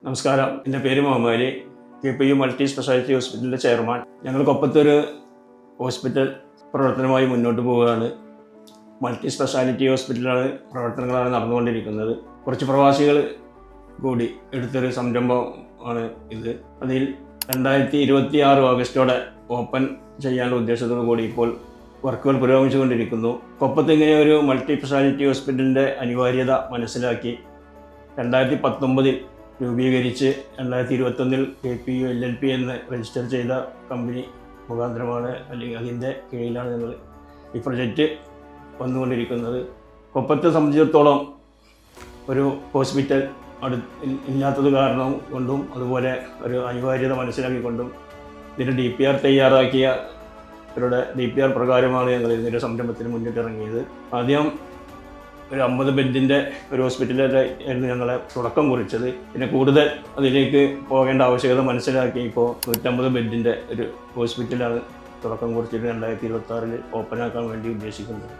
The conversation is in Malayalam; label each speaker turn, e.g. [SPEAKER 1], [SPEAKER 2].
[SPEAKER 1] നമസ്കാരം, എൻ്റെ പേര് Muhammad Ali, KPU multi speciality ഹോസ്പിറ്റലിൻ്റെ ചെയർമാൻ. ഞങ്ങൾ കൊപ്പത്തൊരു ഹോസ്പിറ്റൽ പ്രവർത്തനമായി മുന്നോട്ട് പോവുകയാണ്. മൾട്ടി സ്പെഷ്യാലിറ്റി ഹോസ്പിറ്റലാണ് പ്രവർത്തനങ്ങളാണ് നടന്നുകൊണ്ടിരിക്കുന്നത്. കുറച്ച് പ്രവാസികൾ കൂടി എടുത്തൊരു സംരംഭമാണ് ഇത്. അതിൽ 2026 ഓഗസ്റ്റോടെ ഓപ്പൺ ചെയ്യാനുള്ള ഉദ്ദേശത്തോടു കൂടി ഇപ്പോൾ വർക്കുകൾ പുരോഗമിച്ചുകൊണ്ടിരിക്കുന്നു. കൊപ്പത്ത് ഇങ്ങനെ ഒരു മൾട്ടി സ്പെഷ്യാലിറ്റി ഹോസ്പിറ്റലിൻ്റെ അനിവാര്യത മനസ്സിലാക്കി 2019 രൂപീകരിച്ച് 2021 KPU LLP എന്ന് രജിസ്റ്റർ ചെയ്ത കമ്പനി മുഖാന്തരമാണ്, അല്ലെങ്കിൽ അതിൻ്റെ കീഴിലാണ് ഞങ്ങൾ ഈ പ്രൊജക്റ്റ് വന്നുകൊണ്ടിരിക്കുന്നത്. കൊപ്പത്തെ സംബന്ധിച്ചിടത്തോളം ഒരു ഹോസ്പിറ്റൽ ഇല്ലാത്തത് കാരണം കൊണ്ടും അതുപോലെ ഒരു അനിവാര്യത മനസ്സിലാക്കിക്കൊണ്ടും ഇതിൻ്റെ DPR തയ്യാറാക്കിയ ഇവരുടെ DPR പ്രകാരമാണ് ഞങ്ങൾ ഇതിൻ്റെ സംരംഭത്തിന് മുന്നിട്ടിറങ്ങിയത്. ആദ്യം ഒരു 50 ബെഡിൻ്റെ ഒരു ഹോസ്പിറ്റലായിരുന്നു ഞങ്ങളെ തുടക്കം കുറിച്ചത്. പിന്നെ കൂടുതൽ അതിലേക്ക് പോകേണ്ട ആവശ്യകത മനസ്സിലാക്കി ഇപ്പോൾ 150 ബെഡിൻ്റെ ഒരു ഹോസ്പിറ്റലാണ് തുടക്കം കുറിച്ചിട്ട് 2026 ഓപ്പൺ ആക്കാൻ വേണ്ടി ഉദ്ദേശിക്കുന്നത്.